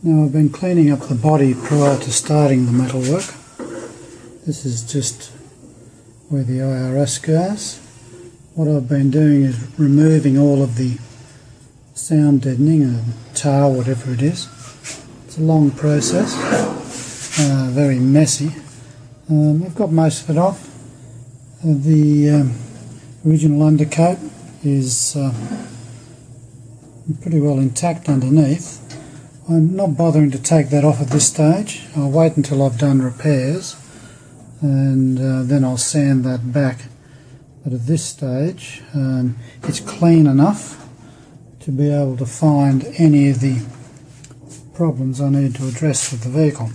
Now I've been cleaning up the body prior to starting the metalwork. This is just where the IRS goes. What I've been doing is removing all of the sound deadening and tar, whatever it is. It's a long process, very messy. I've got most of it off. The original undercoat is pretty well intact underneath. I'm not bothering to take that off at this stage. I'll wait until I've done repairs and then I'll sand that back. But at this stage it's clean enough to be able to find any of the problems I need to address with the vehicle.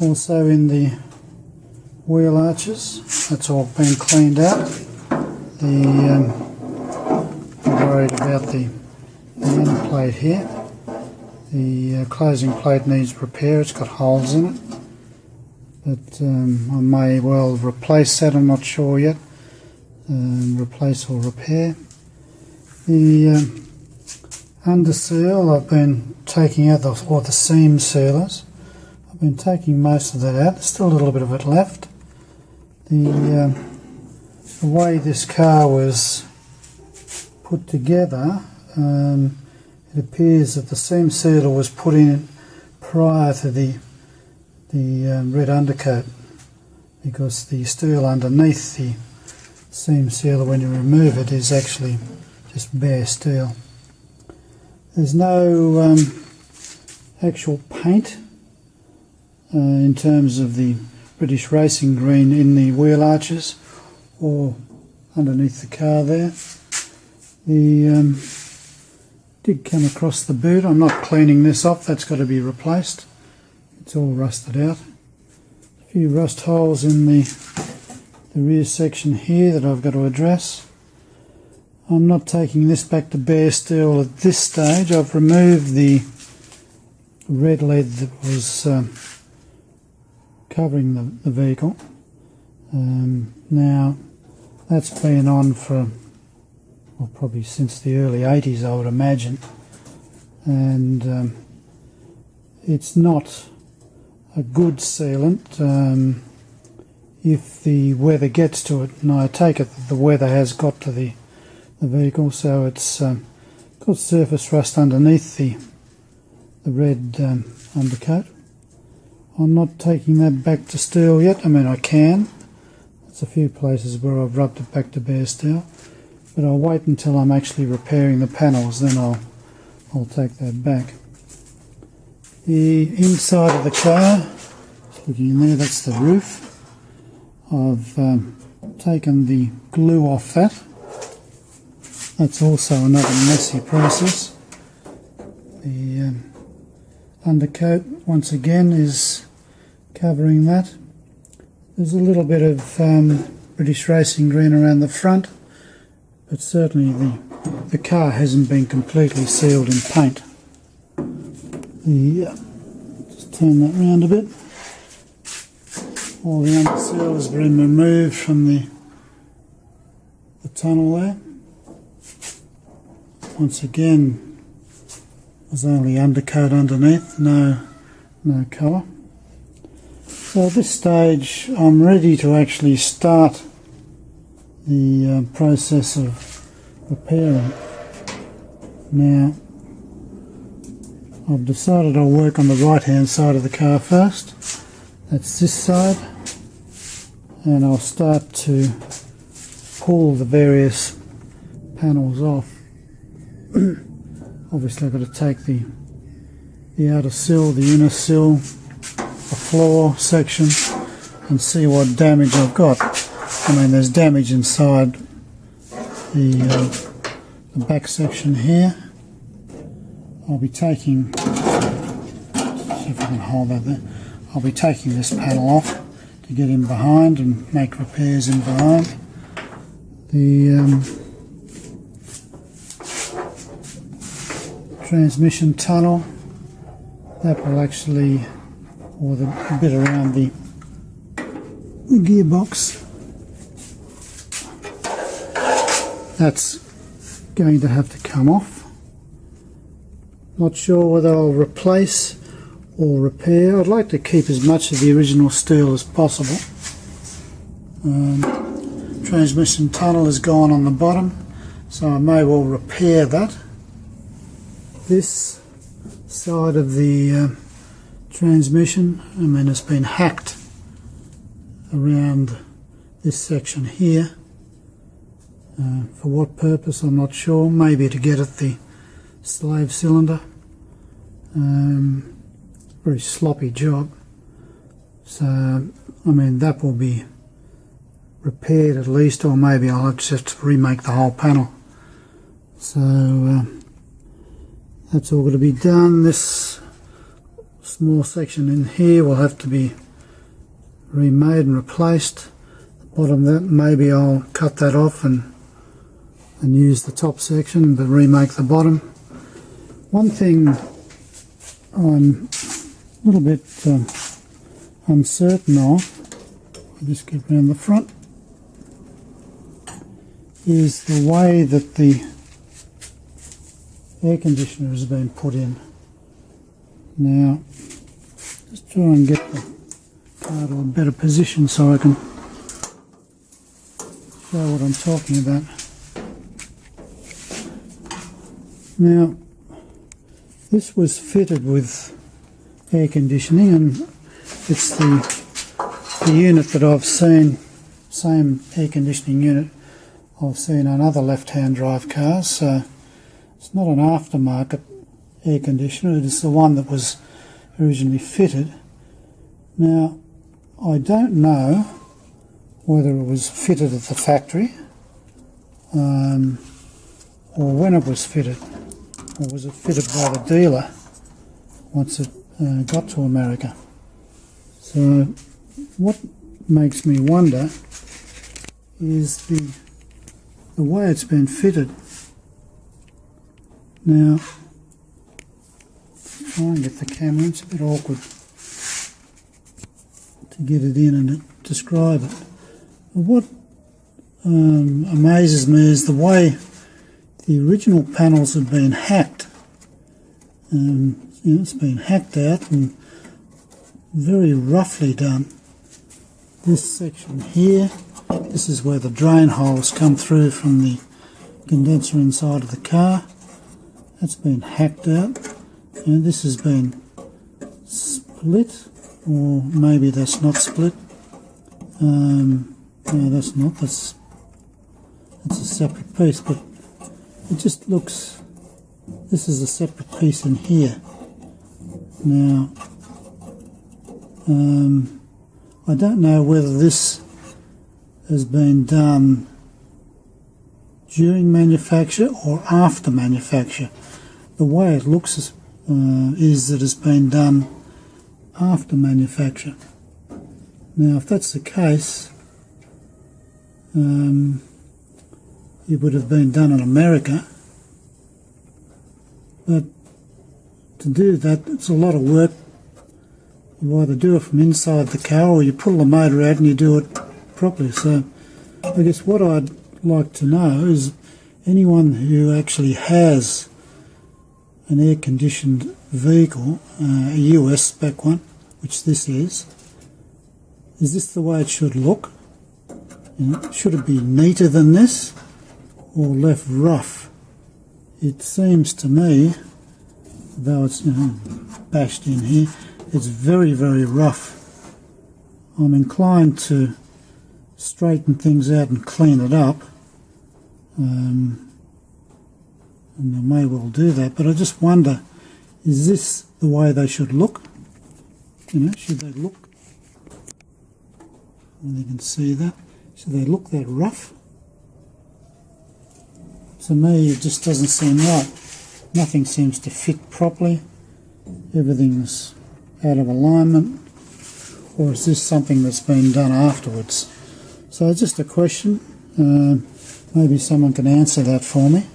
Also in the wheel arches, that's all been cleaned out. I'm worried about the end plate here. The closing plate needs repair, it's got holes in it, but I may well replace that, I'm not sure yet. Replace or repair. The Underseal, I've been taking out the seam sealers. I've been taking most of that out, there's still a little bit of it left. The way this car was put together, it appears that the seam sealer was put in prior to the red undercoat, because the steel underneath the seam sealer, when you remove it, is actually just bare steel. There's no actual paint in terms of the British racing green in the wheel arches or underneath the car there. The did come across the boot. I'm not cleaning this off, that's got to be replaced. It's all rusted out. A few rust holes in the rear section here that I've got to address. I'm not taking this back to bare steel at this stage. I've removed the red lead that was covering the vehicle. Now that's been on for probably since the early 80s, I would imagine, and it's not a good sealant if the weather gets to it, and I take it that the weather has got to the vehicle, so it's got surface rust underneath the red undercoat. I'm not taking that back to steel yet. I mean, I can. There's a few places where I've rubbed it back to bare steel, but I'll wait until I'm actually repairing the panels, then I'll take that back. The inside of the car, looking in there, that's the roof. I've taken the glue off that. That's also another messy process. The undercoat, once again, is covering that. There's a little bit of British racing green around the front, but certainly the car hasn't been completely sealed in paint. Just turn that round a bit. All the underseal has been removed from the tunnel there. Once again, there's only undercoat underneath, no colour. So at this stage I'm ready to actually start the process of repairing. Now I've decided I'll work on the right hand side of the car first. That's this side, and I'll start to pull the various panels off. Obviously I've got to take the outer sill, the inner sill, the floor section, and see what damage I've got. I mean, there's damage inside the back section here. I'll be taking, see if I can hold that there. I'll be taking this panel off to get in behind and make repairs in behind. The transmission tunnel, that will actually, or the bit around the gearbox, that's going to have to come off. Not sure whether I'll replace or repair. I'd like to keep as much of the original steel as possible. Transmission tunnel is gone on the bottom, so I may well repair that. This side of the transmission, I mean, it's been hacked around this section here. For what purpose, I'm not sure. Maybe to get at the slave cylinder. Very sloppy job. So, I mean, that will be repaired at least, or maybe I'll just have to remake the whole panel. So, that's all going to be done. This small section in here will have to be remade and replaced. The bottom of that, maybe I'll cut that off and use the top section but remake the bottom. One thing I'm a little bit uncertain of, I'll just get around the front, is the way that the air conditioner has been put in. Now, just try and get the car to a better position so I can show what I'm talking about. Now, this was fitted with air conditioning, and it's the unit that I've seen, same air conditioning unit I've seen on other left-hand drive cars, so it's not an aftermarket air conditioner, it is the one that was originally fitted. Now, I don't know whether it was fitted at the factory or when it was fitted, or was it fitted by the dealer once it got to America. So what makes me wonder is the way it's been fitted. Now, try and get the camera, it's a bit awkward to get it in and describe it. But what amazes me is the way the original panels have been hacked. It's been hacked out and very roughly done. This section here, this is where the drain holes come through from the condenser inside of the car. That's been hacked out, and this has been split, or maybe that's not split. No, that's not. That's a separate piece, but it just looks. This is a separate piece in here. Now, I don't know whether this has been done during manufacture or after manufacture. The way it looks is that it's been done after manufacture. Now, if that's the case, it would have been done in America, but to do that, it's a lot of work. You either do it from inside the car or you pull the motor out and you do it properly. So I guess what I'd like to know is anyone who actually has an air-conditioned vehicle, a US spec one, which this is this the way it should look? Should it be neater than this or left rough? It seems to me, though it's bashed in here, it's very, very rough. I'm inclined to straighten things out and clean it up, and I may well do that, but I just wonder, is this the way they should look? Should they look, and you can see that, should they look that rough? To me, it just doesn't seem right. Nothing seems to fit properly. Everything's out of alignment. Or is this something that's been done afterwards? So it's just a question. Maybe someone can answer that for me.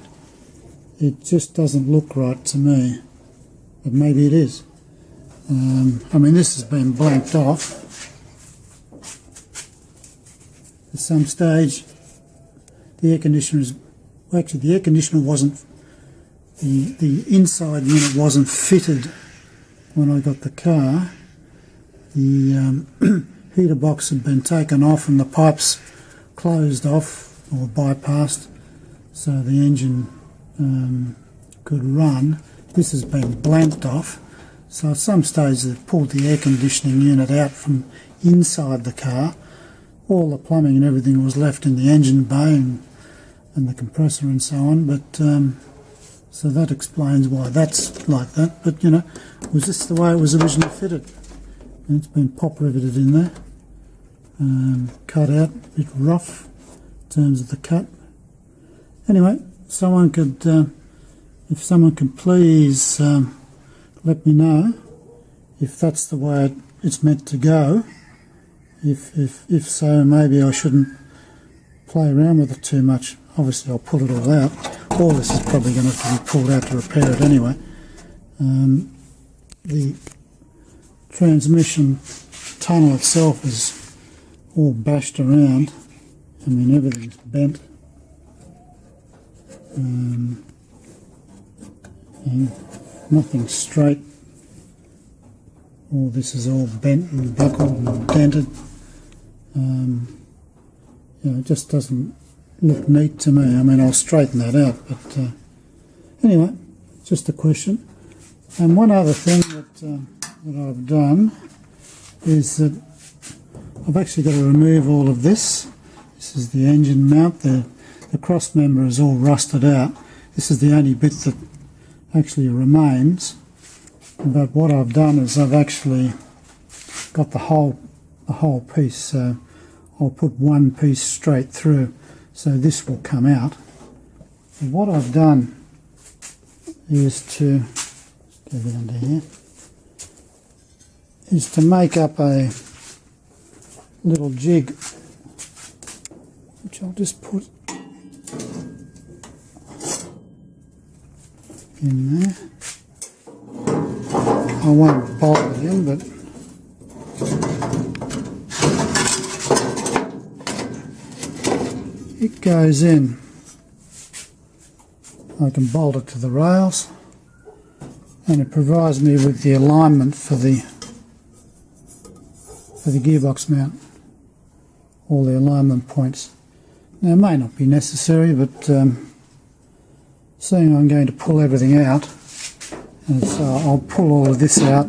It just doesn't look right to me. But maybe it is. I mean, this has been blanked off. At some stage, the air conditioner is... Well, actually, the air conditioner wasn't... The inside unit wasn't fitted when I got the car, the heater box had been taken off and the pipes closed off or bypassed, so the engine could run. This has been blanked off, so at some stage they've pulled the air conditioning unit out from inside the car. All the plumbing and everything was left in the engine bay and the compressor and so on, but so that explains why that's like that. But you know, was this the way it was originally fitted? And it's been pop riveted in there, cut out, a bit rough in terms of the cut. Anyway, someone could, if someone can please let me know if that's the way it's meant to go. If so, maybe I shouldn't play around with it too much. Obviously I'll pull it all out. All this is probably going to have to be pulled out to repair it anyway. The transmission tunnel itself is all bashed around. I mean, everything's bent. And nothing straight. All this is all bent and buckled and dented. You know, it just doesn't look neat to me. I mean, I'll straighten that out, but anyway, just a question. And one other thing that I've done is that I've actually got to remove all of this. This is the engine mount. The cross member is all rusted out. This is the only bit that actually remains. But what I've done is I've actually got the whole piece. So I'll put one piece straight through, so this will come out. And what I've done is to get it under here, is to make up a little jig, which I'll just put in there. I won't bolt it in, but it goes in. I can bolt it to the rails, and it provides me with the alignment for the gearbox mount, all the alignment points. Now, it may not be necessary, but seeing I'm going to pull everything out, and so I'll pull all of this out.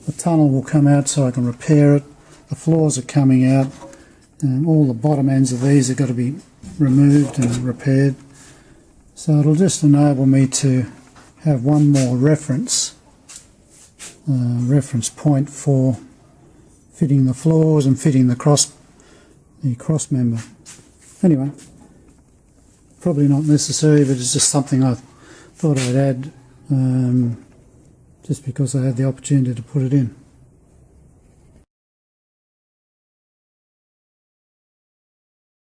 The tunnel will come out so I can repair it. The floors are coming out, and all the bottom ends of these are got to be removed and repaired. So it'll just enable me to have one more reference point for fitting the floors and fitting the cross member. Anyway, probably not necessary, but it's just something I thought I'd add just because I had the opportunity to put it in.